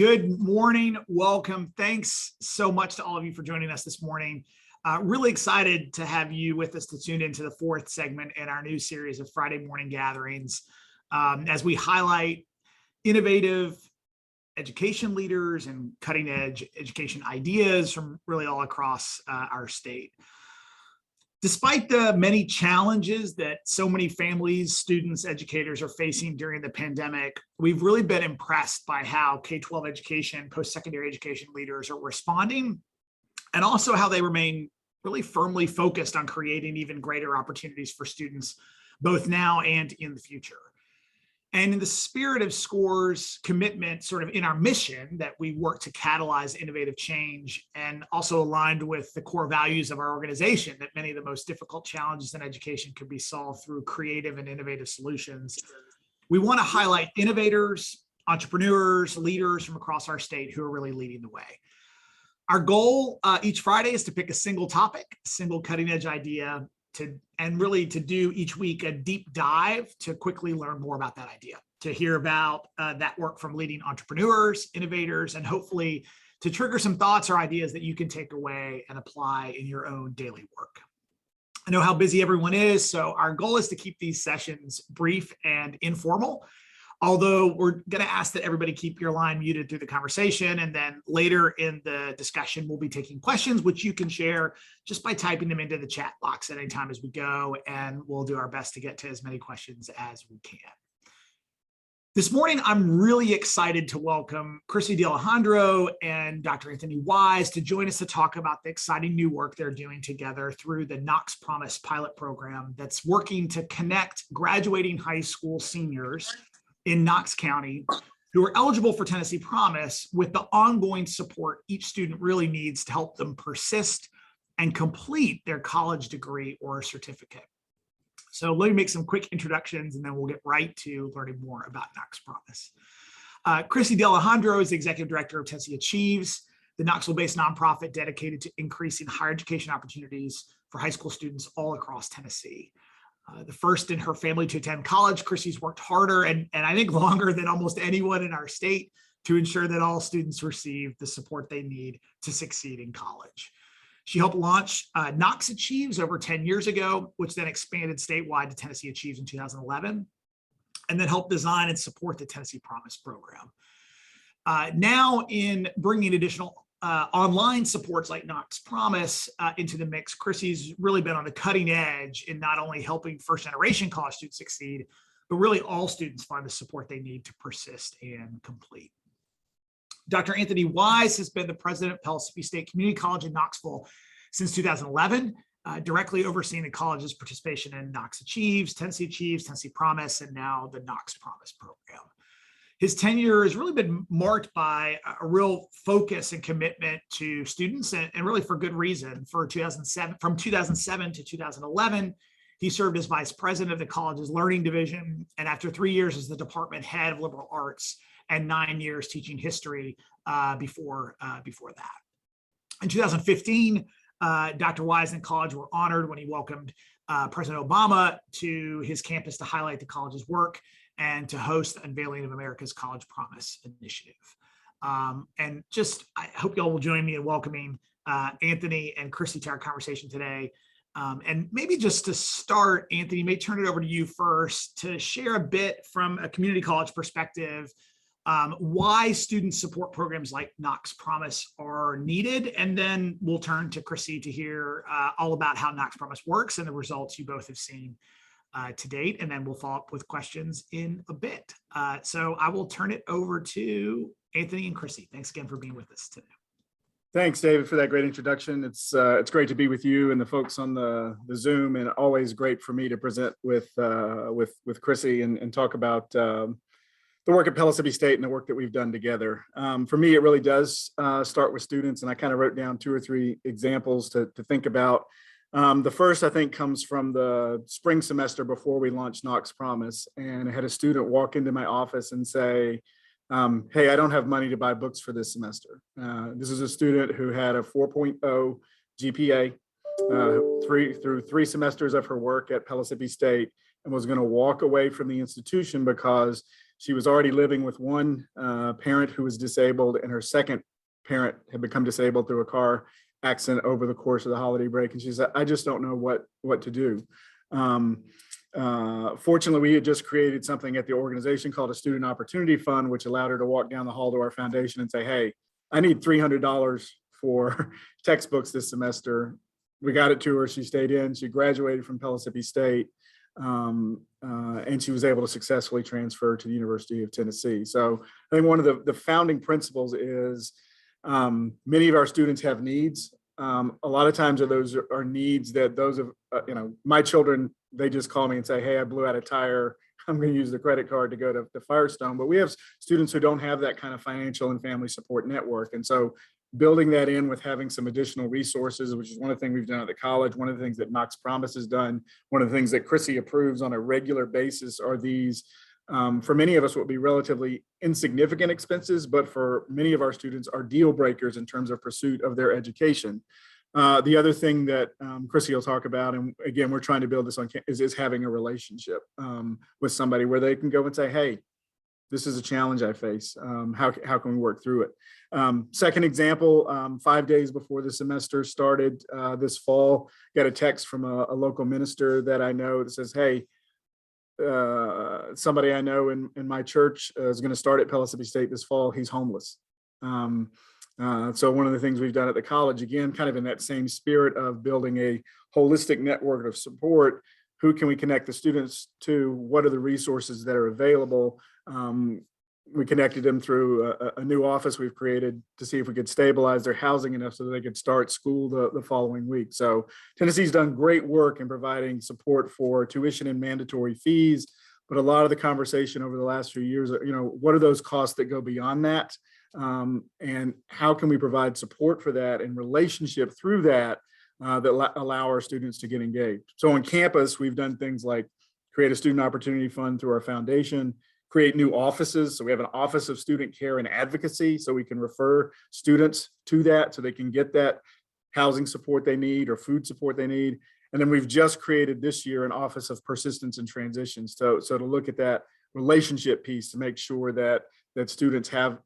Good morning. Welcome. Thanks so much to all of you for joining us this morning. Really excited to have you with us to tune into the fourth segment in our new series of Friday morning gatherings as we highlight innovative education leaders and cutting edge education ideas from really all across our state. Despite the many challenges that so many families, students, educators are facing during the pandemic, we've really been impressed by how K-12 education, post-secondary education leaders are responding, and also how they remain really firmly focused on creating even greater opportunities for students, both now and in the future. And in the spirit of SCORE's commitment, sort of in our mission that we work to catalyze innovative change, and also aligned with the core values of our organization, that many of the most difficult challenges in education could be solved through creative and innovative solutions, we want to highlight innovators, entrepreneurs, leaders from across our state who are really leading the way. Our goal each Friday is to pick a single topic, a single cutting edge idea, and really to do each week a deep dive to quickly learn more about that idea, to hear about that work from leading entrepreneurs, innovators, and hopefully to trigger some thoughts or ideas that you can take away and apply in your own daily work. I know how busy everyone is, so our goal is to keep these sessions brief and informal. Although we're going to ask that everybody keep your line muted through the conversation, and then later in the discussion, we'll be taking questions, which you can share just by typing them into the chat box at any time as we go, and we'll do our best to get to as many questions as we can. This morning, I'm really excited to welcome Krissy DeAlejandro and Dr. Anthony Wise to join us to talk about the exciting new work they're doing together through the Knox Promise pilot program that's working to connect graduating high school seniors in Knox County who are eligible for Tennessee Promise with the ongoing support each student really needs to help them persist and complete their college degree or certificate. So let me make some quick introductions and then we'll get right to learning more about Knox Promise. Krissy DeAlejandro is the Executive Director of tnAchieves, the Knoxville-based nonprofit dedicated to increasing higher education opportunities for high school students all across Tennessee. The first in her family to attend college, Krissy's worked harder and I think longer than almost anyone in our state to ensure that all students receive the support they need to succeed in college. She helped launch tnAchieves over 10 years ago, which then expanded statewide to tnAchieves in 2011, and then helped design and support the Tennessee Promise program. Now in bringing additional online supports like Knox Promise into the mix, Krissy's really been on the cutting edge in not only helping first generation college students succeed, but really all students find the support they need to persist and complete. Dr. Anthony Wise has been the president of Pellissippi State Community College in Knoxville since 2011, directly overseeing the college's participation in tnAchieves, Tennessee Promise, and now the Knox Promise program. His tenure has really been marked by a real focus and commitment to students, and really for good reason. From 2007 to 2011, he served as vice president of the college's learning division, and after 3 years as the department head of liberal arts and 9 years teaching history before that. In 2015, Dr. Wise and college were honored when he welcomed President Obama to his campus to highlight the college's work and to host the unveiling of America's College Promise initiative. And just, I hope y'all will join me in welcoming Anthony and Krissy to our conversation today. And maybe just to start, Anthony, may turn it over to you first to share a bit from a community college perspective, why student support programs like Knox Promise are needed. And then we'll turn to Krissy to hear all about how Knox Promise works and the results you both have seen to date, and then we'll follow up with questions in a bit. So I will turn it over to Anthony and Krissy. Thanks again for being with us today. Thanks, David, for that great introduction. It's great to be with you and the folks on the Zoom, and always great for me to present with Krissy and talk about the work at Pellissippi State and the work that we've done together. For me, it really does start with students, and I kind of wrote down 2 or 3 examples to think about. The first, I think, comes from the spring semester before we launched Knox Promise, and I had a student walk into my office and say, hey, I don't have money to buy books for this semester. This is a student who had a 4.0 GPA through 3 semesters of her work at Pellissippi State, and was going to walk away from the institution because She was already living with one parent who was disabled, and her second parent had become disabled through a car accident over the course of the holiday break. And she said, I just don't know what to do. Fortunately, we had just created something at the organization called a Student Opportunity Fund, which allowed her to walk down the hall to our foundation and say, hey, I need $300 for textbooks this semester. We got it to her. She stayed in. She graduated from Pellissippi State, and she was able to successfully transfer to the University of Tennessee. So I think one of the founding principles is many of our students have needs. A lot of times those are needs that those of, my children, they just call me and say, hey, I blew out a tire. I'm going to use the credit card to go to Firestone. But we have students who don't have that kind of financial and family support network. And so building that in with having some additional resources, which is one of the things we've done at the college, one of the things that Knox Promise has done, one of the things that Krissy approves on a regular basis are these, for many of us, would be relatively insignificant expenses, but for many of our students are deal breakers in terms of pursuit of their education. The other thing that Krissy will talk about, and again, we're trying to build this on, is having a relationship with somebody where they can go and say, hey, this is a challenge I face. How can we work through it? Second example, 5 days before the semester started this fall, got a text from a local minister that I know that says, hey, somebody I know in my church is going to start at Pellissippi State this fall. He's homeless. So one of the things we've done at the college, again, kind of in that same spirit of building a holistic network of support, who can we connect the students to? What are the resources that are available? We connected them through a new office we've created to see if we could stabilize their housing enough so that they could start school the following week. So Tennessee's done great work in providing support for tuition and mandatory fees, but a lot of the conversation over the last few years, what are those costs that go beyond that? And how can we provide support for that and relationship through that that allow our students to get engaged? So on campus, we've done things like create a student opportunity fund through our foundation, create new offices. So we have an office of student care and advocacy, so we can refer students to that so they can get that housing support they need or food support they need. And then we've just created this year an office of persistence and transitions. So to look at that relationship piece to make sure that students have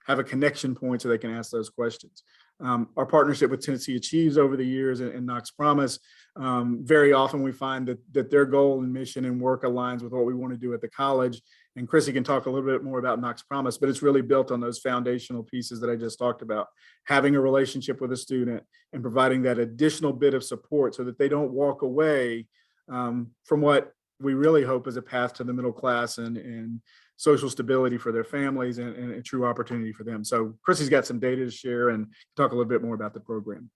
a connection point so they can ask those questions. Our partnership with tnAchieves over the years and Knox Promise, very often we find that their goal and mission and work aligns with what we want to do at the college. And Krissy can talk a little bit more about Knox Promise, but it's really built on those foundational pieces that I just talked about. Having a relationship with a student and providing that additional bit of support so that they don't walk away from what we really hope is a path to the middle class and social stability for their families and a true opportunity for them. So Krissy's got some data to share and talk a little bit more about the program.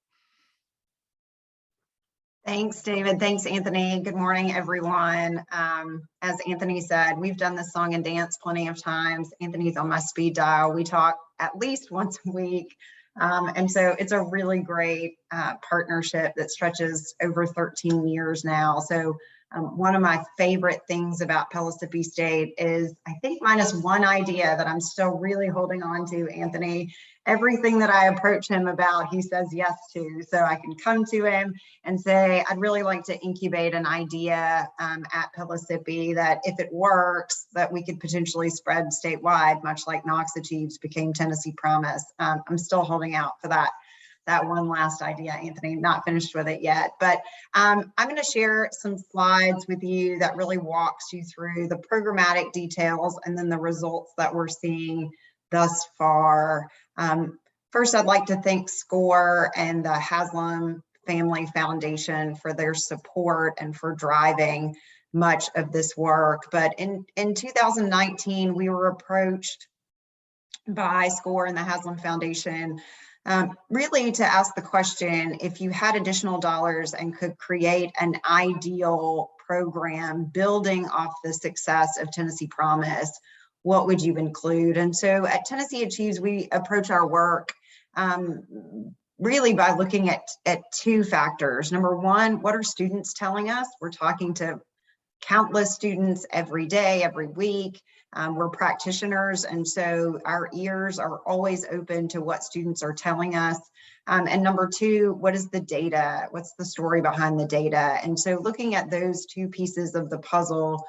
Thanks, David. Thanks, Anthony. Good morning, everyone. As Anthony said, we've done this song and dance plenty of times. Anthony's on my speed dial. We talk at least once a week. And so it's a really great partnership that stretches over 13 years now. So one of my favorite things about Pellissippi State is, I think, minus one idea that I'm still really holding on to, Anthony. Everything that I approach him about, he says yes to. So I can come to him and say, I'd really like to incubate an idea at Pellissippi that if it works, that we could potentially spread statewide, much like Knox Achieves became Tennessee Promise. I'm still holding out for that one last idea, Anthony, not finished with it yet. But I'm going to share some slides with you that really walks you through the programmatic details and then the results that we're seeing thus far. First, I'd like to thank SCORE and the Haslam Family Foundation for their support and for driving much of this work. But in 2019, we were approached by SCORE and the Haslam Foundation really to ask the question, if you had additional dollars and could create an ideal program building off the success of Tennessee Promise, what would you include? And so at tnAchieves, we approach our work really by looking at two factors. Number one, what are students telling us? We're talking to countless students every day, every week. We're practitioners, and so our ears are always open to what students are telling us. And number two, what is the data? What's the story behind the data? And so looking at those two pieces of the puzzle,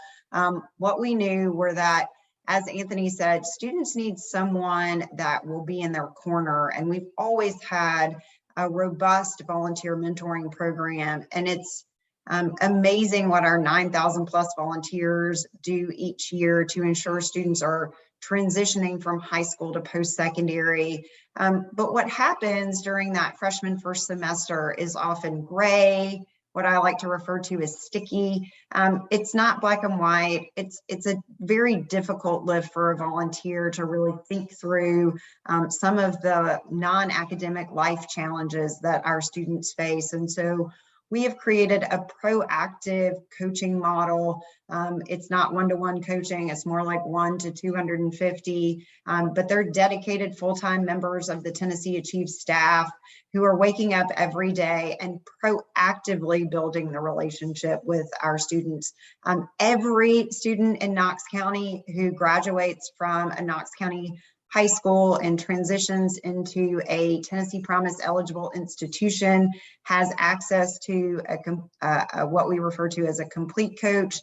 what we knew were that as Anthony said, students need someone that will be in their corner, and we've always had a robust volunteer mentoring program, and it's amazing what our 9,000 plus volunteers do each year to ensure students are transitioning from high school to post-secondary. But what happens during that freshman first semester is often gray, what I like to refer to as sticky. It's not black and white. It's a very difficult lift for a volunteer to really think through some of the non-academic life challenges that our students face. And so we have created a proactive coaching model. It's not one-to-one coaching, it's more like 1 to 250, but they're dedicated full-time members of the tnAchieves staff who are waking up every day and proactively building the relationship with our students. Every student in Knox County who graduates from a Knox County high school and transitions into a Tennessee Promise eligible institution has access to what we refer to as a complete coach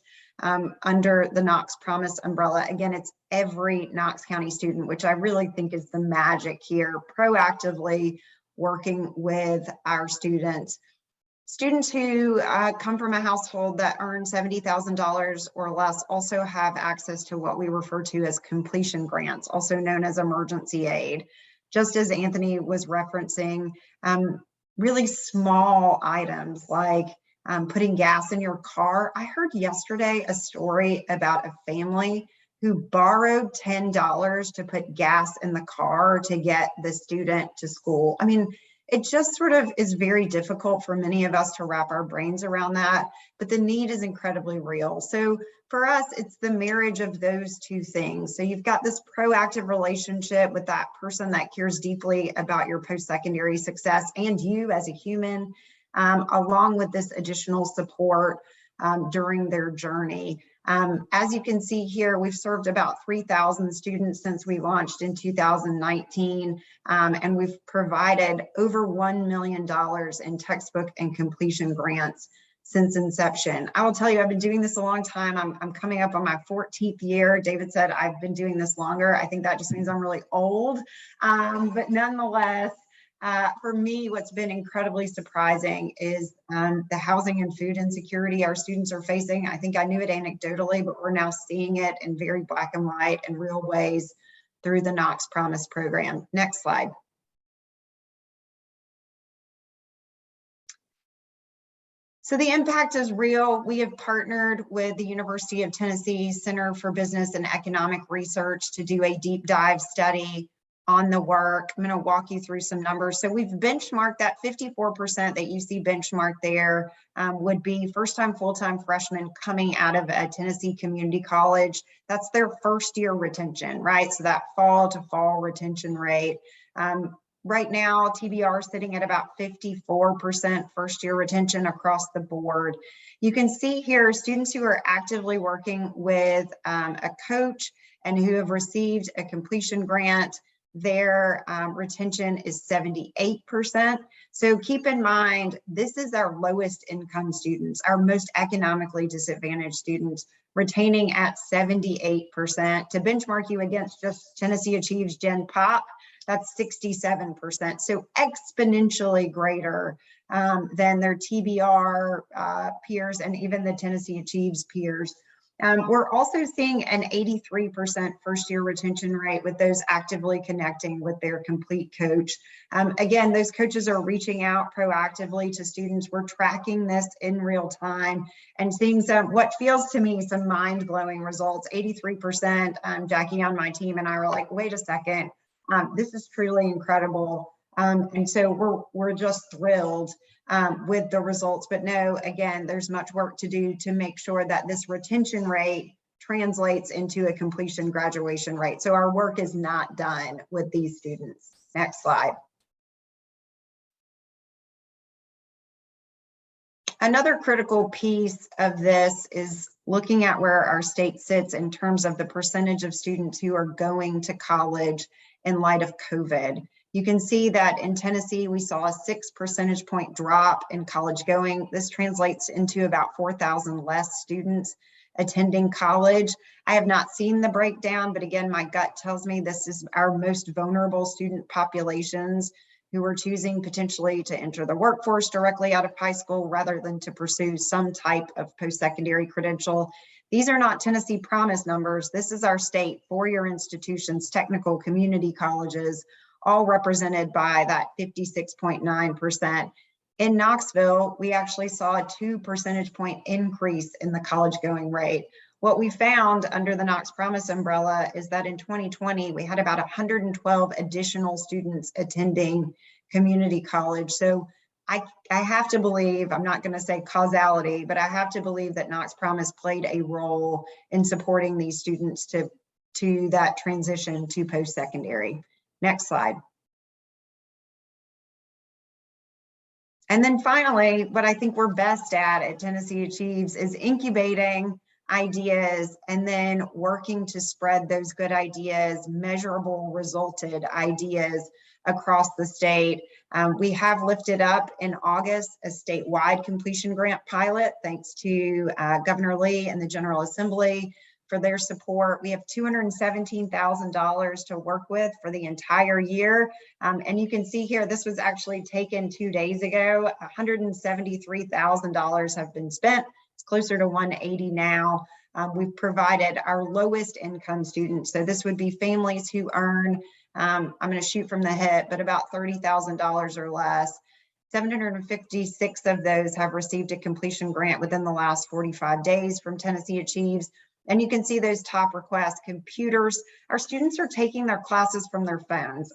under the Knox Promise umbrella. Again, it's every Knox County student, which I really think is the magic here, proactively working with our students. Students who come from a household that earns $70,000 or less also have access to what we refer to as completion grants, also known as emergency aid. Just as Anthony was referencing, really small items like putting gas in your car. I heard yesterday a story about a family who borrowed $10 to put gas in the car to get the student to school. I mean, it just sort of is very difficult for many of us to wrap our brains around that, but the need is incredibly real. So for us, it's the marriage of those two things. So you've got this proactive relationship with that person that cares deeply about your post-secondary success and you as a human, along with this additional support during their journey. As you can see here, we've served about 3,000 students since we launched in 2019, and we've provided over $1 million in textbook and completion grants since inception. I will tell you, I've been doing this a long time. I'm coming up on my 14th year. David said I've been doing this longer. I think that just means I'm really old, but nonetheless, for me, what's been incredibly surprising is the housing and food insecurity our students are facing. I think I knew it anecdotally, but we're now seeing it in very black and white and real ways through the Knox Promise program. Next slide. So the impact is real. We have partnered with the University of Tennessee Center for Business and Economic Research to do a deep dive study on the work. I'm going to walk you through some numbers. So we've benchmarked that 54% that you see benchmarked there would be first-time full-time freshmen coming out of a Tennessee community college. That's their first year retention, right? So that fall to fall retention rate. Right now, TBR is sitting at about 54% first year retention across the board. You can see here students who are actively working with a coach and who have received a completion grant, their retention is 78%. So keep in mind, this is our lowest income students, our most economically disadvantaged students, retaining at 78%. To benchmark you against just tnAchieves Gen Pop, that's 67%. So exponentially greater than their TBR peers and even the tnAchieves peers. We're also seeing an 83% first year retention rate with those actively connecting with their complete coach. Again, those coaches are reaching out proactively to students. We're tracking this in real time and seeing what feels to me some mind-blowing results. 83%, Jackie on my team and I were like, wait a second, this is truly incredible. And so we're just thrilled with the results, but no, again, there's much work to do to make sure that this retention rate translates into a completion graduation rate. So our work is not done with these students. Next slide. Another critical piece of this is looking at where our state sits in terms of the percentage of students who are going to college in light of COVID. You can see that in Tennessee, we saw a 6 percentage point drop in college going. This translates into about 4,000 less students attending college. I have not seen the breakdown, but again, my gut tells me this is our most vulnerable student populations who are choosing potentially to enter the workforce directly out of high school rather than to pursue some type of post-secondary credential. These are not Tennessee Promise numbers. This is our state four-year institutions, technical community colleges, all represented by that 56.9%. In Knoxville, we actually saw a 2 percentage point increase in the college going rate. What we found under the Knox Promise umbrella is that in 2020, we had about 112 additional students attending community college. So I have to believe, I'm not going to say causality, but I have to believe that Knox Promise played a role in supporting these students to that transition to post-secondary. Next slide. And then finally, what I think we're best at Tennessee Achieves is incubating ideas and then working to spread those good ideas, measurable resulted ideas across the state. We have lifted up in August a statewide completion grant pilot, thanks to Governor Lee and the General Assembly for their support. We have $217,000 to work with for the entire year. And you can see here, this was actually taken 2 days ago. $173,000 have been spent. It's closer to 180 now. We've provided our lowest income students. So this would be families who earn, I'm going to shoot from the hip, but about $30,000 or less. 756 of those have received a completion grant within the last 45 days from Tennessee Achieves. And you can see those top requests. Computers, our students are taking their classes from their phones.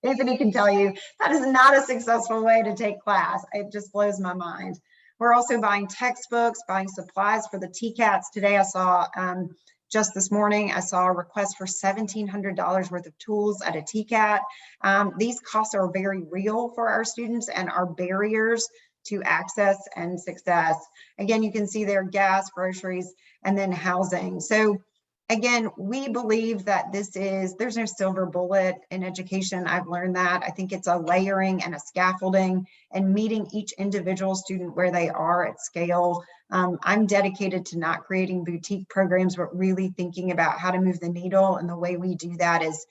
Anthony can tell you that is not a successful way to take class. It just blows my mind. We're also buying textbooks, buying supplies for the TCATs. Today I saw, just this morning, I saw a request for $1,700 worth of tools at a TCAT. These costs are very real for our students and are barriers to access and success. Again, you can see there gas, groceries, and then housing. So again, we believe that there's no silver bullet in education. I've learned that. I think it's a layering and a scaffolding and meeting each individual student where they are at scale. I'm dedicated to not creating boutique programs, but really thinking about how to move the needle. And the way we do that is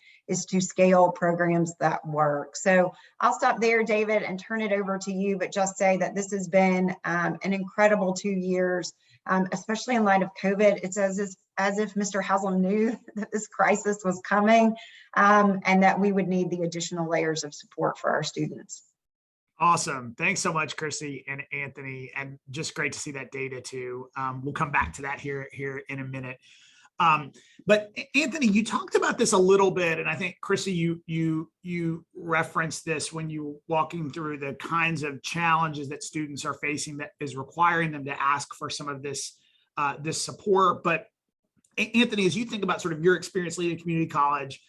to scale programs that work. So I'll stop there, David, and turn it over to you, but just say that this has been an incredible 2 years, especially in light of COVID. It's as if Mr. Haslam knew that this crisis was coming and that we would need the additional layers of support for our students. Awesome. Thanks so much, Krissy and Anthony, and just great to see that data too. We'll come back to that here in a minute. But Anthony, you talked about this a little bit, and I think Krissy, you referenced this when you were walking through the kinds of challenges that students are facing that is requiring them to ask for some of this support. But Anthony, as you think about sort of your experience leading community college,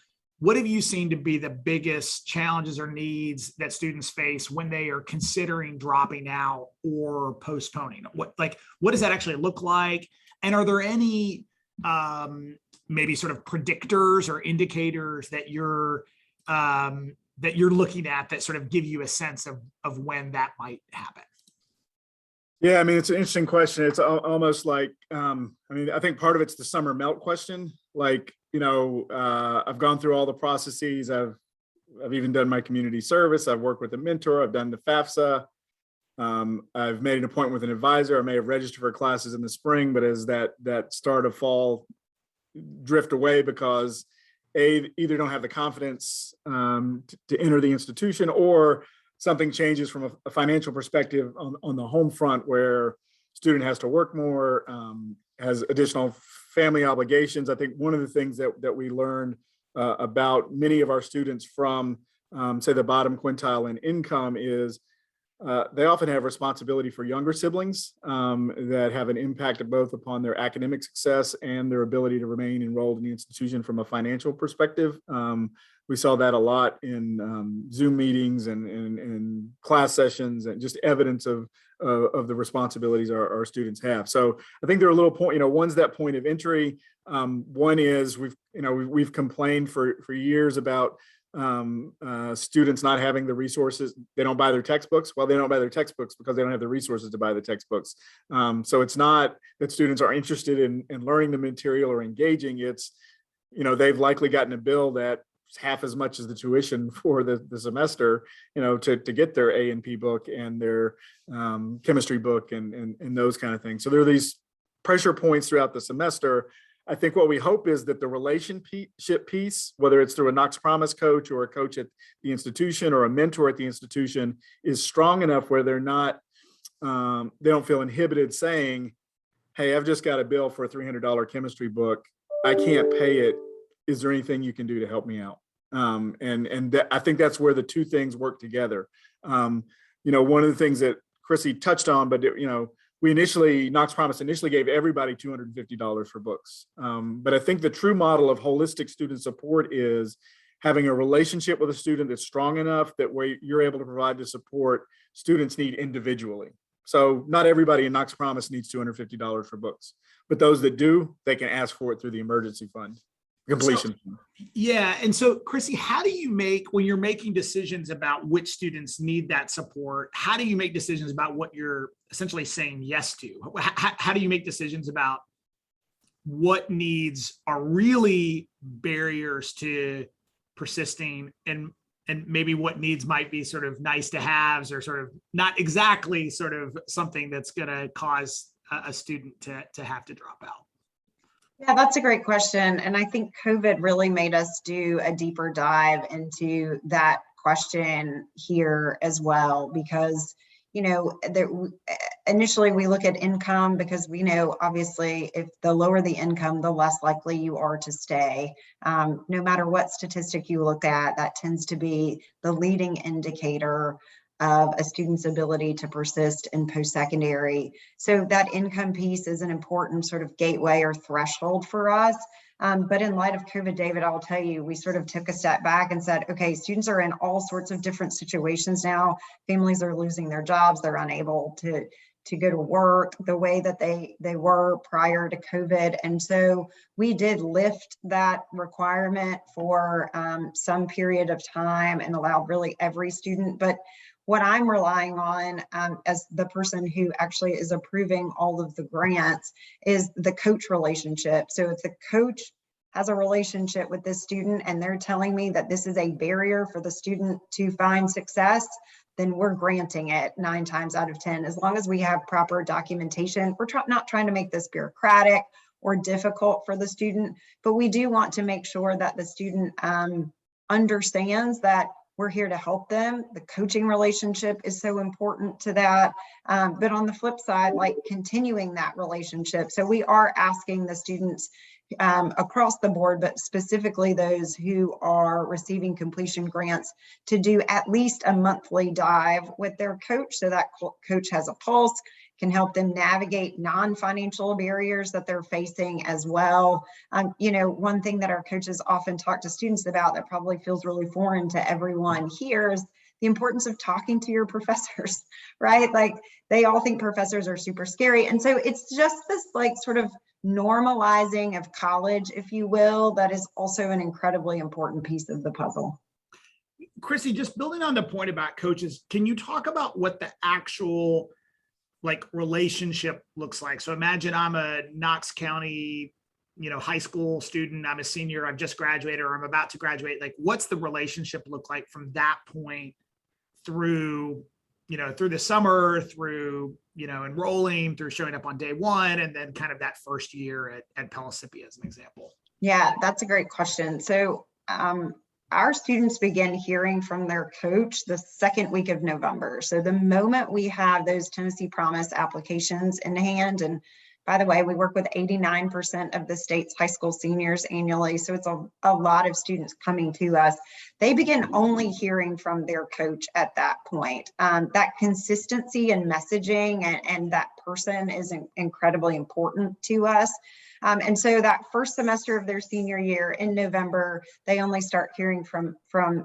what have you seen to be the biggest challenges or needs that students face when they are considering dropping out or postponing? What does that actually look like? And are there any maybe sort of predictors or indicators that you're looking at that sort of give you a sense of when that might happen? Yeah, I mean, it's an interesting question. It's almost like, I think part of it's the summer melt question. Like, I've gone through all the processes. I've even done my community service. I've worked with a mentor. I've done the FAFSA. I've made an appointment with an advisor. I may have registered for classes in the spring, but as that start of fall drift away because either don't have the confidence to enter the institution, or something changes from a financial perspective on the home front where student has to work more, has additional family obligations. I think one of the things that we learned about many of our students from, say, the bottom quintile in income is they often have responsibility for younger siblings that have an impact both upon their academic success and their ability to remain enrolled in the institution from a financial perspective. We saw that a lot in Zoom meetings and class sessions, and just evidence of the responsibilities our students have. So I think there are a little point, one's that point of entry. One is we've complained for years about students not having the resources. They don't buy their textbooks. Well, they don't buy their textbooks because they don't have the resources to buy the textbooks. So it's not that students are interested in learning the material or engaging. It's, they've likely gotten a bill that's half as much as the tuition for the semester, to get their A and P book and their chemistry book and those kind of things. So there are these pressure points throughout the semester. I think what we hope is that the relationship piece, whether it's through a Knox Promise coach or a coach at the institution or a mentor at the institution, is strong enough where they're not, they don't feel inhibited saying, hey, I've just got a bill for a $300 chemistry book. I can't pay it. Is there anything you can do to help me out? I think that's where the two things work together. One of the things that Krissy touched on, but Knox Promise initially gave everybody $250 for books. But I think the true model of holistic student support is having a relationship with a student that's strong enough that way you're able to provide the support students need individually. So not everybody in Knox Promise needs $250 for books, but those that do, they can ask for it through the emergency fund. Completion. Yeah. And so, Krissy, how do you when you're making decisions about which students need that support, how do you make decisions about what you're essentially saying yes to? How do you make decisions about what needs are really barriers to persisting and maybe what needs might be sort of nice to haves or sort of not exactly sort of something that's going to cause a student to have to drop out? Yeah, that's a great question. And I think COVID really made us do a deeper dive into that question here as well, because, initially we look at income because we know, obviously, if the lower the income, the less likely you are to stay. No matter what statistic you look at, that tends to be the leading indicator of a student's ability to persist in post-secondary. So that income piece is an important sort of gateway or threshold for us. But in light of COVID, David, I'll tell you, we sort of took a step back and said, okay, students are in all sorts of different situations now. Families are losing their jobs. They're unable to go to work the way that they were prior to COVID. And so we did lift that requirement for some period of time and allowed really every student. But what I'm relying on as the person who actually is approving all of the grants is the coach relationship. So if the coach has a relationship with this student and they're telling me that this is a barrier for the student to find success, then we're granting it 9 times out of 10. As long as we have proper documentation, we're not trying to make this bureaucratic or difficult for the student, but we do want to make sure that the student understands that we're here to help them. The coaching relationship is so important to that. But on the flip side, like continuing that relationship. So we are asking the students across the board, but specifically those who are receiving completion grants, to do at least a monthly dive with their coach so that coach has a pulse, can help them navigate non-financial barriers that they're facing as well. One thing that our coaches often talk to students about that probably feels really foreign to everyone here is the importance of talking to your professors, right? Like they all think professors are super scary. And so it's just this like sort of normalizing of college, if you will, that is also an incredibly important piece of the puzzle. Krissy, just building on the point about coaches, can you talk about what the actual relationship looks like? So imagine I'm a Knox County, high school student. I'm a senior. I've just graduated or I'm about to graduate. Like, what's the relationship look like from that point through, through the summer, through, enrolling, through showing up on day one, and then kind of that first year at Pellissippi as an example? Yeah, that's a great question. So our students begin hearing from their coach the second week of November. So the moment we have those Tennessee Promise applications in hand, and by the way, we work with 89% of the state's high school seniors annually. So it's a lot of students coming to us. They begin only hearing from their coach at that point. That consistency in messaging and that person is incredibly important to us. And so that first semester of their senior year in November, they only start hearing from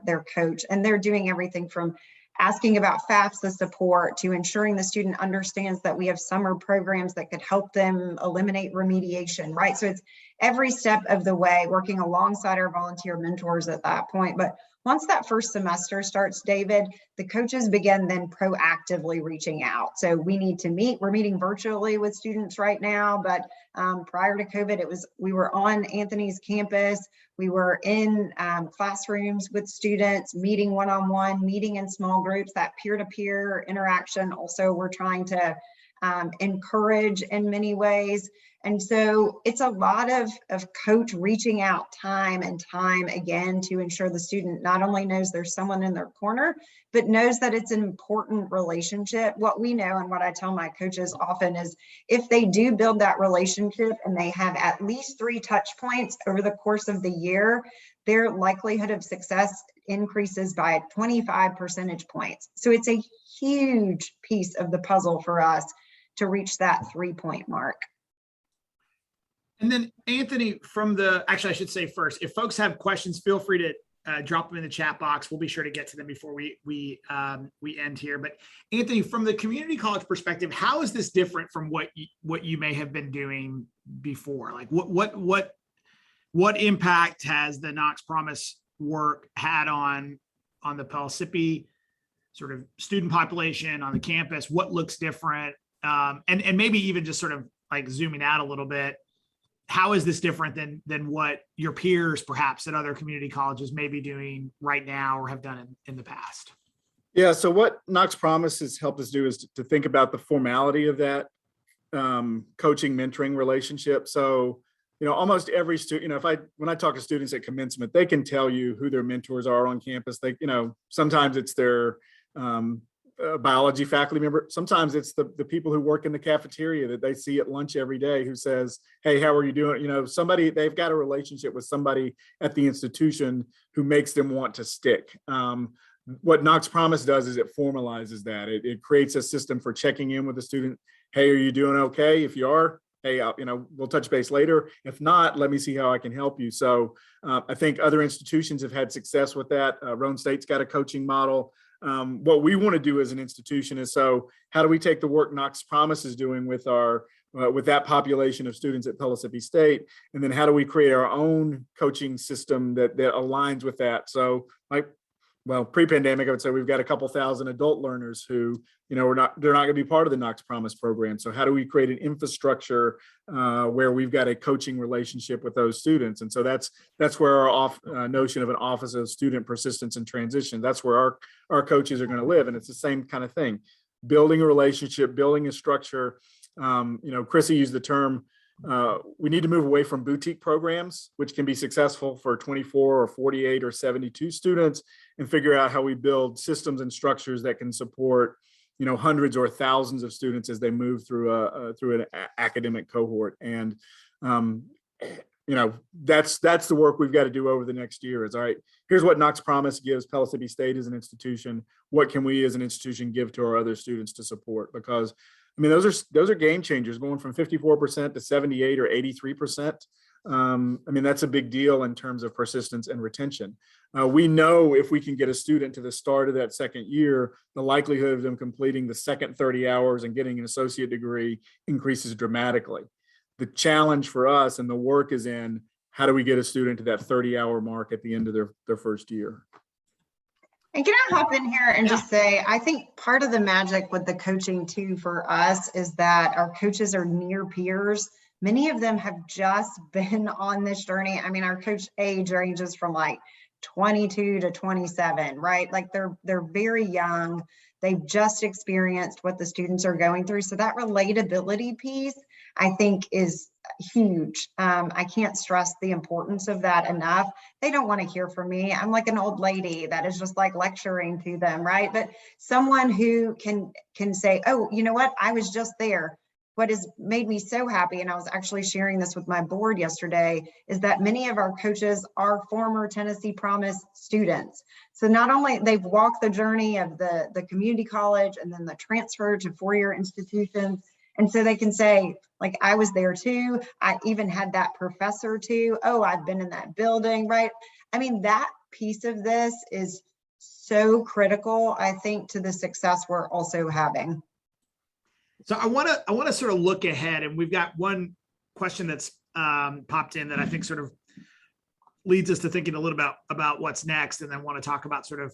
their coach, and they're doing everything from asking about FAFSA support to ensuring the student understands that we have summer programs that could help them eliminate remediation, right? So it's every step of the way, working alongside our volunteer mentors at that point. But once that first semester starts, David, the coaches begin then proactively reaching out. So we need to meet. We're meeting virtually with students right now, but prior to COVID, we were on Anthony's campus. We were in classrooms with students, meeting one-on-one, meeting in small groups. That peer-to-peer interaction also we're trying to encourage in many ways. And so it's a lot of coach reaching out time and time again to ensure the student not only knows there's someone in their corner, but knows that it's an important relationship. What we know and what I tell my coaches often is if they do build that relationship and they have at least 3 touch points over the course of the year, their likelihood of success increases by 25 percentage points. So it's a huge piece of the puzzle for us to reach that 3-point mark. And then Anthony, actually I should say first, if folks have questions, feel free to drop them in the chat box. We'll be sure to get to them before we end here. But Anthony, from the community college perspective, how is this different from what you may have been doing before? Like what impact has the Knox Promise work had on the Pellissippi sort of student population on the campus? What looks different? And maybe even just sort of like zooming out a little bit, how is this different than what your peers perhaps at other community colleges may be doing right now or have done in the past? Yeah, so what Knox Promise has helped us do is to think about the formality of that coaching mentoring relationship. So, almost every student, when I talk to students at commencement, they can tell you who their mentors are on campus. They, sometimes it's their biology faculty member. Sometimes it's the people who work in the cafeteria that they see at lunch every day who says, hey, how are you doing? They've got a relationship with somebody at the institution who makes them want to stick. What Knox Promise does is it formalizes that. It creates a system for checking in with the student. Hey, are you doing okay? If you are, hey, we'll touch base later. If not, let me see how I can help you. So I think other institutions have had success with that. Roane State's got a coaching model. What we want to do as an institution is, so how do we take the work Knox Promise is doing with with that population of students at Pellissippi State, and then how do we create our own coaching system that aligns with that? So pre-pandemic, I would say we've got a couple thousand adult learners who, they're not going to be part of the Knox Promise program. So how do we create an infrastructure where we've got a coaching relationship with those students? And so that's where our notion of an Office of Student Persistence and Transition, that's where our coaches are going to live. And it's the same kind of thing, building a relationship, building a structure. Krissy used the term, we need to move away from boutique programs, which can be successful for 24 or 48 or 72 students, and figure out how we build systems and structures that can support, hundreds or thousands of students as they move through an academic cohort. And, that's the work we've got to do over the next year. Is all right, here's what Knox Promise gives Pellissippi State as an institution. What can we as an institution give to our other students to support? Because those are game changers, going from 54% to 78 or 83%. That's a big deal in terms of persistence and retention. We know if we can get a student to the start of that second year, the likelihood of them completing the second 30 hours and getting an associate degree increases dramatically. The challenge for us and the work is in, how do we get a student to that 30-hour mark at the end of their first year? And can I hop in here and just say, I think part of the magic with the coaching too for us is that our coaches are near peers. Many of them have just been on this journey. Our coach age ranges from like 22 to 27, right? Like they're very young. They've just experienced what the students are going through. So that relatability piece, I think, is huge. I can't stress the importance of that enough. They don't want to hear from me. I'm like an old lady that is just like lecturing to them, right? But someone who can say, oh, you know what? I was just there. What has made me so happy, and I was actually sharing this with my board yesterday, is that many of our coaches are former Tennessee Promise students. So not only they've walked the journey of the community college and then the transfer to four-year institutions, and so they can say, like, I was there too. I even had that professor too. Oh, I've been in that building, right? That piece of this is so critical, I think, to the success we're also having. So I want to sort of look ahead, and we've got one question that's popped in that I think sort of leads us to thinking a little about what's next, and then want to talk about sort of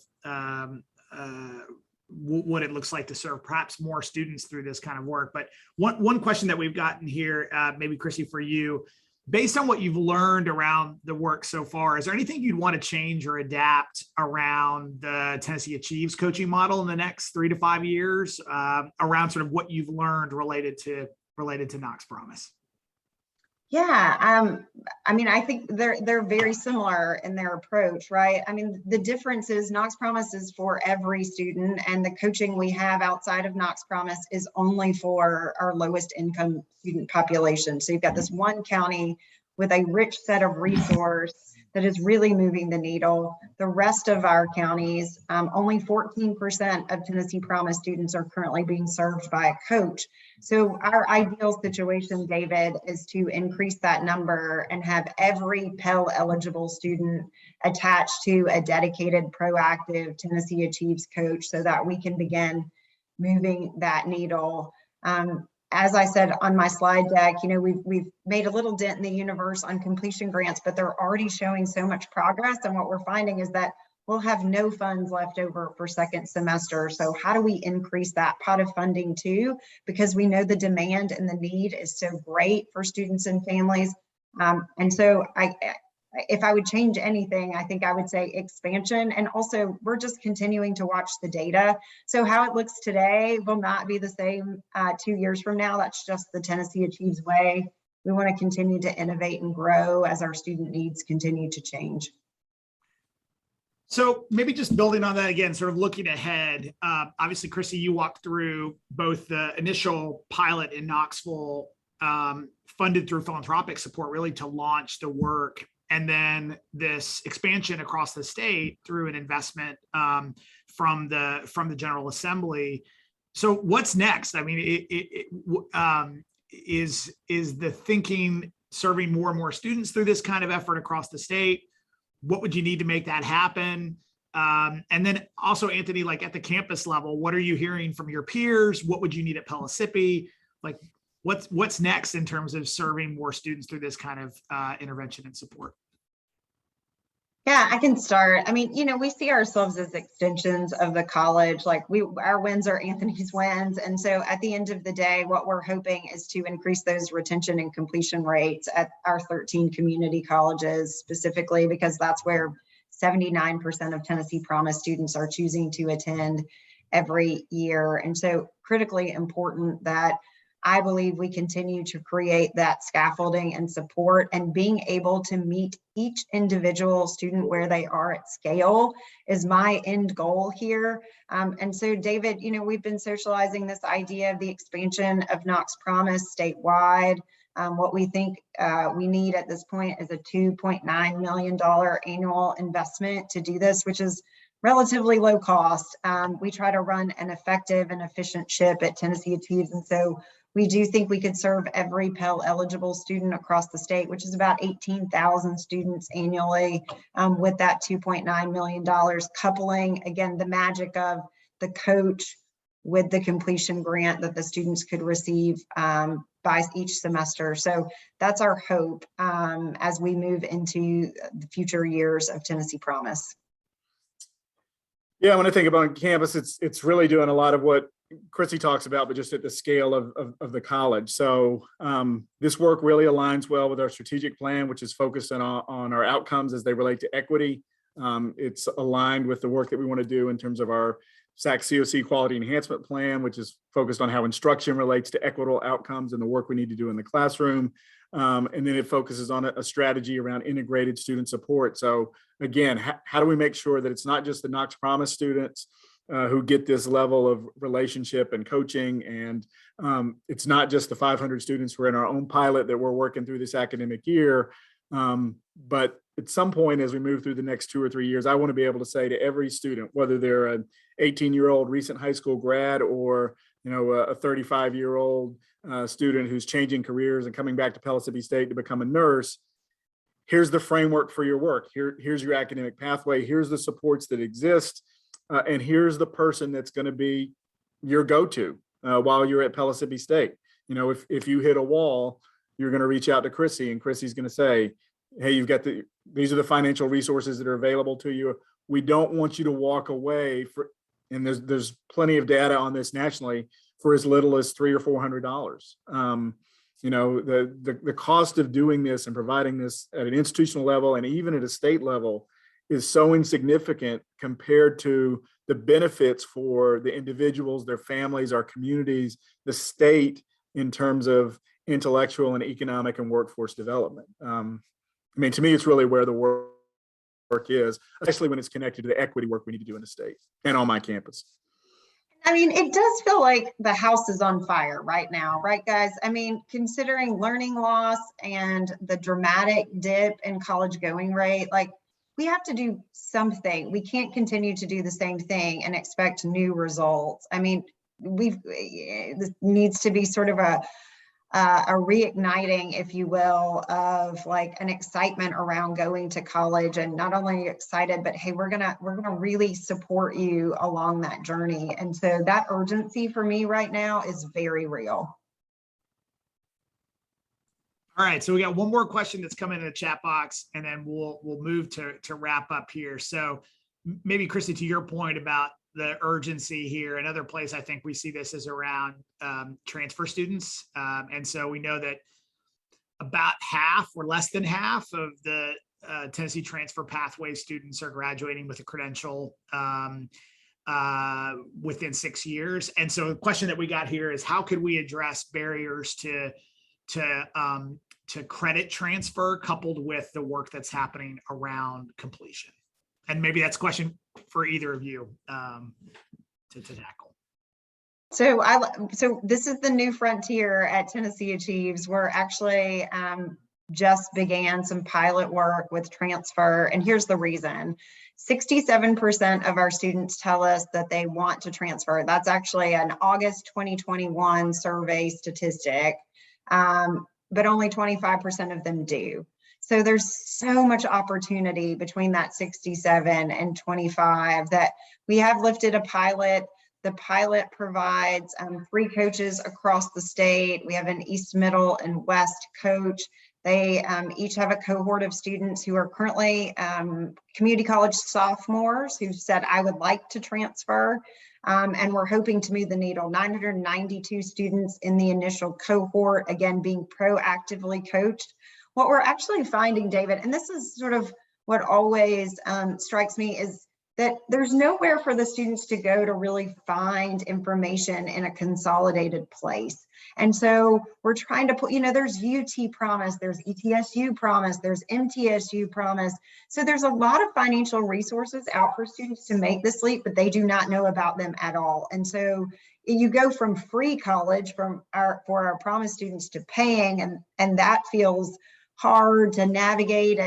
what it looks like to serve perhaps more students through this kind of work. But one question that we've gotten here, maybe Krissy, for you, based on what you've learned around the work so far, is there anything you'd want to change or adapt around the tnAchieves coaching model in the next 3 to 5 years, around sort of what you've learned related to Knox Promise? Yeah, I mean, I think they're very similar in their approach, right? I mean, the difference is Knox Promise is for every student, and the coaching we have outside of Knox Promise is only for our lowest income student population. So you've got this one county with a rich set of resource that is really moving the needle. The rest of our counties, only 14% of Tennessee Promise students are currently being served by a coach. So our ideal situation, David, is to increase that number and have every Pell eligible student attached to a dedicated, proactive tnAchieves coach so that we can begin moving that needle. As I said on my slide deck, you know, we've made a little dent in the universe on completion grants, but they're already showing so much progress. And what we're finding is that we'll have no funds left over for second semester. So how do we increase that pot of funding too? Because we know the demand and the need is so great for students and families. And so if I would change anything, I think I would say expansion. And also, we're just continuing to watch the data. So how it looks today will not be the same 2 years from now. That's just the tnAchieves way. We want to continue to innovate and grow as our student needs continue to change. So maybe just building on that again, sort of looking ahead, obviously, Krissy, you walked through both the initial pilot in Knoxville, funded through philanthropic support, really to launch the work, and then this expansion across the state through an investment from the General Assembly. So what's next? I mean, is the thinking serving more and more students through this kind of effort across the state? What would you need to make that happen? And then also, Anthony, like at the campus level, what are you hearing from your peers? What would you need at Pellissippi? Like, what's next in terms of serving more students through this kind of intervention and support? Yeah, I can start. I mean, you know, we see ourselves as extensions of the college. Like our wins are Anthony's wins. And so at the end of the day, what we're hoping is to increase those retention and completion rates at our 13 community colleges specifically, because that's where 79% of Tennessee Promise students are choosing to attend every year. And so critically important that I believe we continue to create that scaffolding and support, and being able to meet each individual student where they are at scale is my end goal here. And so, David, you know, we've been socializing this idea of the expansion of Knox Promise statewide. What we think we need at this point is a $2.9 million annual investment to do this, which is relatively low cost. We try to run an effective and efficient ship at tnAchieves, and so we do think we could serve every Pell eligible student across the state, which is about 18,000 students annually, with that $2.9 million, coupling, again, the magic of the coach with the completion grant that the students could receive by each semester. So that's our hope as we move into the future years of Tennessee Promise. Yeah, when I think about campus, it's really doing a lot of what Krissy talks about, but just at the scale of the college. So this work really aligns well with our strategic plan, which is focused on our outcomes as they relate to equity. It's aligned with the work that we want to do in terms of our SAC COC quality enhancement plan, which is focused on how instruction relates to equitable outcomes and the work we need to do in the classroom. And then it focuses on a strategy around integrated student support. So again, how do we make sure that it's not just the Knox Promise students who get this level of relationship and coaching, and it's not just the 500 students who are in our own pilot that we're working through this academic year, but at some point as we move through the next 2 or 3 years, I want to be able to say to every student, whether they're an 18-year-old recent high school grad or a 35-year-old student who's changing careers and coming back to Pellissippi State to become a nurse, here's the framework for your work. Here's your academic pathway. Here's the supports that exist. And here's the person that's going to be your go-to while you're at Pellissippi State. If you hit a wall, you're going to reach out to Krissy, and Krissy's going to say, hey, these are the financial resources that are available to you. We don't want you to walk away and there's plenty of data on this nationally, for as little as $300 or $400. The cost of doing this and providing this at an institutional level and even at a state level is so insignificant compared to the benefits for the individuals, their families, our communities, the state, in terms of intellectual and economic and workforce development. To me, it's really where the work is, especially when it's connected to the equity work we need to do in the state and on my campus. It does feel like the house is on fire right now, right, guys? Considering learning loss and the dramatic dip in college going rate, we have to do something. We can't continue to do the same thing and expect new results. This needs to be sort of a reigniting, if you will, of an excitement around going to college, and not only excited, but hey, we're gonna really support you along that journey. And so that urgency for me right now is very real. All right, so we got one more question that's come in the chat box, and then we'll move to wrap up here. So maybe, Krissy, to your point about the urgency here, another place I think we see this is around transfer students. And so we know that about half or less than half of the Tennessee transfer pathway students are graduating with a credential within 6 years. And so the question that we got here is, how could we address barriers to credit transfer coupled with the work that's happening around completion? And maybe that's a question for either of you to tackle. So this is the new frontier at tnAchieves. We're actually just began some pilot work with transfer, and here's the reason. 67% of our students tell us that they want to transfer. That's actually an August 2021 survey statistic, but only 25% of them do. So there's so much opportunity between that 67 and 25 that we have lifted a pilot. The pilot provides free coaches across the state. We have an East, Middle, and West coach. They each have a cohort of students who are currently community college sophomores who said, I would like to transfer. And we're hoping to move the needle. 992 students in the initial cohort, again, being proactively coached. What we're actually finding, David, and this is sort of what always strikes me, is that there's nowhere for the students to go to really find information in a consolidated place. And so we're trying to put, there's UT Promise, there's ETSU Promise, there's MTSU Promise. So there's a lot of financial resources out for students to make this leap, but they do not know about them at all. And so you go from free college for our Promise students to paying, and that feels hard to navigate.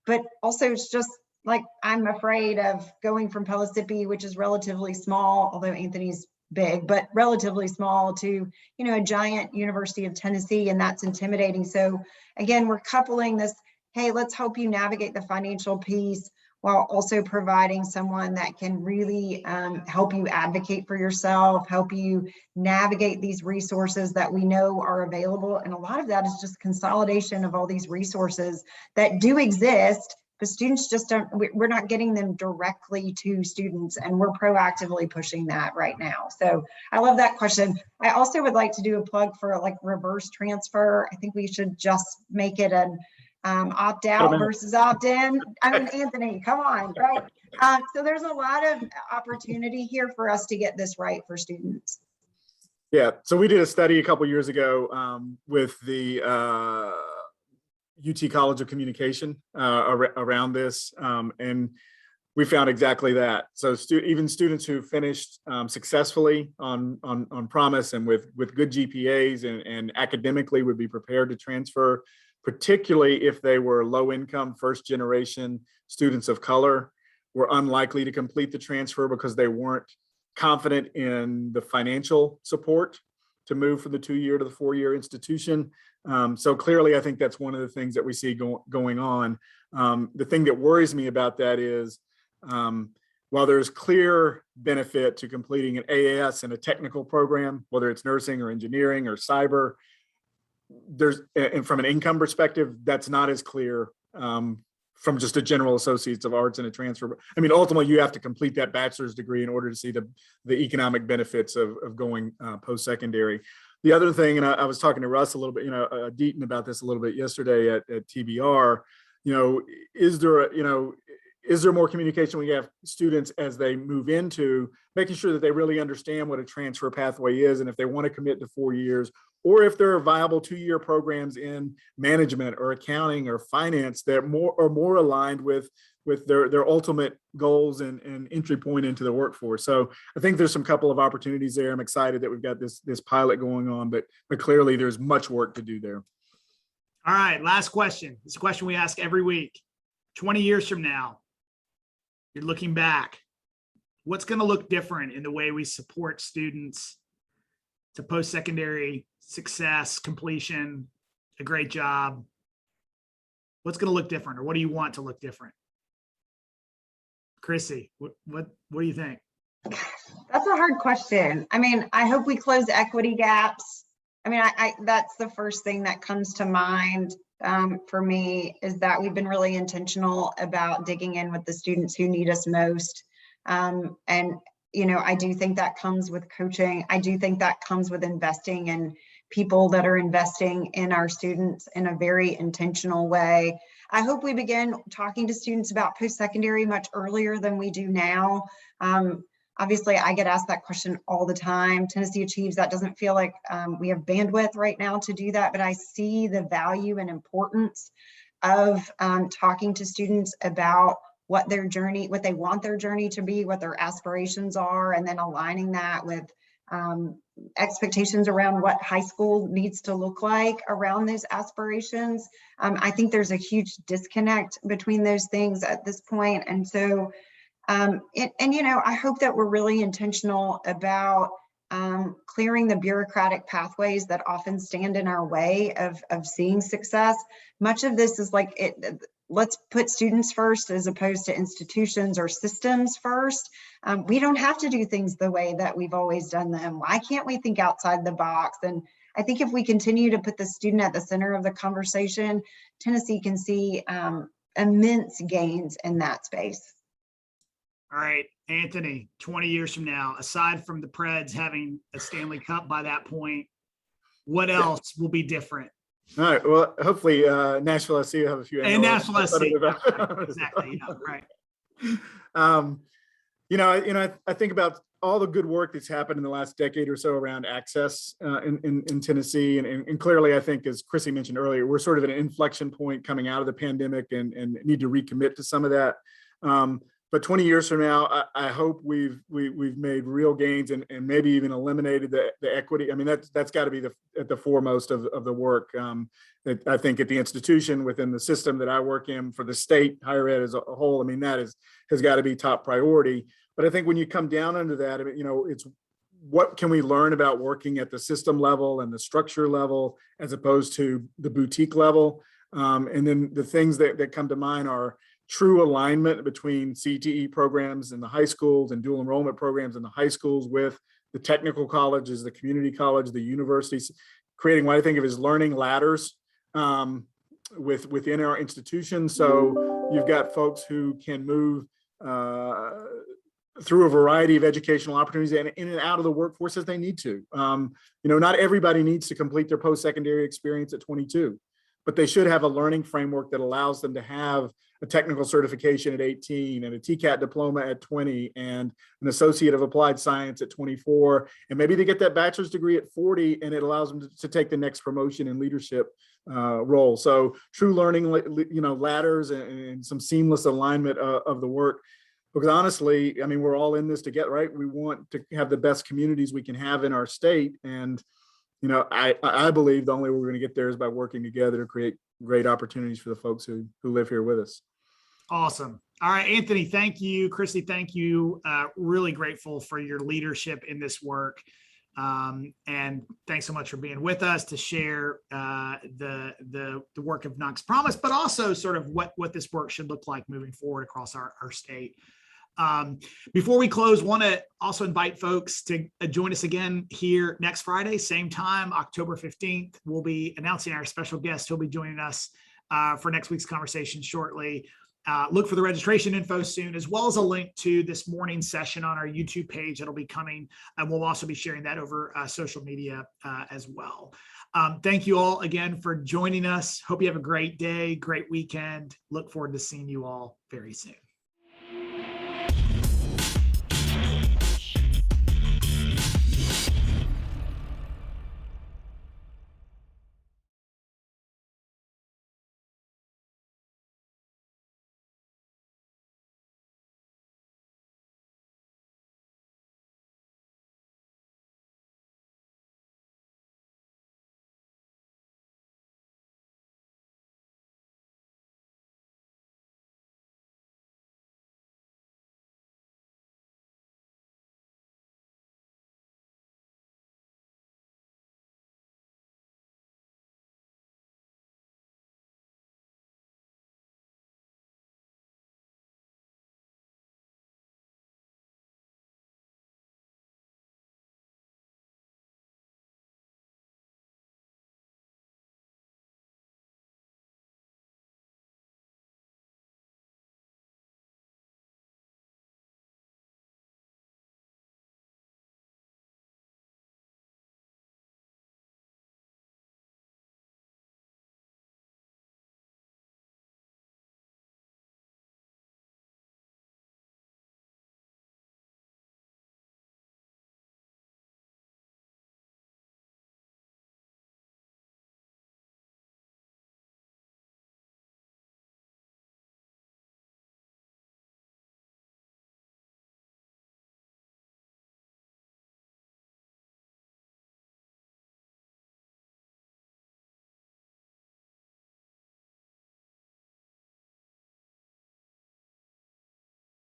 But also it's just like, I'm afraid of going from Pellissippi, which is relatively small, although Anthony's big, but relatively small, to, a giant University of Tennessee, and that's intimidating. So again, we're coupling this, hey, let's help you navigate the financial piece while also providing someone that can really help you advocate for yourself, help you navigate these resources that we know are available. And a lot of that is just consolidation of all these resources that do exist, but students just we're not getting them directly to students, and we're proactively pushing that right now. So I love that question. I also would like to do a plug for reverse transfer. I think we should just make it an opt out versus opt in. Anthony, come on, right? So there's a lot of opportunity here for us to get this right for students. Yeah, so we did a study a couple years ago with the UT College of Communication around this, and we found exactly that. So even students who finished successfully on Promise and with good GPAs and academically would be prepared to transfer, particularly if they were low income, first generation students of color, were unlikely to complete the transfer because they weren't confident in the financial support to move from the 2-year to the 4-year institution. So clearly, I think that's one of the things that we see going on. The thing that worries me about that is, while there's clear benefit to completing an AAS and a technical program, whether it's nursing or engineering or cyber, and from an income perspective, that's not as clear from just a general associates of arts and a transfer. I mean, ultimately, you have to complete that bachelor's degree in order to see the economic benefits of going post-secondary. The other thing, and I was talking to Russ a little bit, Deaton about this a little bit yesterday at TBR, is there more communication we have students as they move into making sure that they really understand what a transfer pathway is, and if they want to commit to 4 years, or if there are viable 2-year programs in management or accounting or finance that are more aligned with their ultimate goals and entry point into the workforce. So I think there's some couple of opportunities there. I'm excited that we've got this pilot going on, but clearly there's much work to do there. All right, last question. It's a question we ask every week. 20 years from now, you're looking back, what's going to look different in the way we support students to post-secondary success, completion, a great job? What's going to look different, or what do you want to look different? Krissy, what do you think? That's a hard question. I mean, I hope we close equity gaps. I mean, that's the first thing that comes to mind for me, is that we've been really intentional about digging in with the students who need us most. And, I do think that comes with coaching. I do think that comes with investing in people that are investing in our students in a very intentional way. I hope we begin talking to students about post-secondary much earlier than we do now. Obviously, I get asked that question all the time. tnAchieves, that doesn't feel like we have bandwidth right now to do that, but I see the value and importance of talking to students about what they want their journey to be, what their aspirations are, and then aligning that with expectations around what high school needs to look like around those aspirations. I think there's a huge disconnect between those things at this point. And so, I hope that we're really intentional about clearing the bureaucratic pathways that often stand in our way of seeing success. Much of this is like, let's put students first as opposed to institutions or systems first. We don't have to do things the way that we've always done them. Why can't we think outside the box? And I think if we continue to put the student at the center of the conversation, Tennessee can see immense gains in that space. All right, Anthony, 20 years from now, aside from the Preds having a Stanley Cup by that point, what else will be different? All right. Well, hopefully Nashville SC will have a few. And Nashville SC, exactly. Right. I think about all the good work that's happened in the last decade or so around access in Tennessee, and clearly, I think, as Krissy mentioned earlier, we're sort of at an inflection point coming out of the pandemic, and need to recommit to some of that. But 20 years from now, I hope we've made real gains and maybe even eliminated the equity. I mean, that's got to be at the foremost of the work. I think at the institution, within the system that I work in, for the state higher ed as a whole, I mean, that has got to be top priority. But I think when you come down under that, it's what can we learn about working at the system level and the structure level as opposed to the boutique level. And then the things that come to mind are true alignment between CTE programs in the high schools and dual enrollment programs in the high schools with the technical colleges, the community college, the universities, creating what I think of as learning ladders within our institutions. So you've got folks who can move through a variety of educational opportunities and in and out of the workforce as they need to. Not everybody needs to complete their post-secondary experience at 22, but they should have a learning framework that allows them to have a technical certification at 18 and a TCAT diploma at 20 and an associate of applied science at 24. And maybe they get that bachelor's degree at 40 and it allows them to take the next promotion in leadership role. So true learning, ladders and some seamless alignment of the work. Because honestly, I mean, we're all in this together, right? We want to have the best communities we can have in our state. And, I believe the only way we're going to get there is by working together to create great opportunities for the folks who live here with us. Awesome. All right, Anthony, thank you. Krissy, thank you. Really grateful for your leadership in this work. And thanks so much for being with us to share the work of Knox Promise, but also sort of what this work should look like moving forward across our state. Before we close, want to also invite folks to join us again here next Friday, same time, October 15th. We'll be announcing our special guest who'll be joining us for next week's conversation shortly. Look for the registration info soon, as well as a link to this morning's session on our YouTube page that'll be coming. And we'll also be sharing that over social media as well. Thank you all again for joining us. Hope you have a great day, great weekend. Look forward to seeing you all very soon.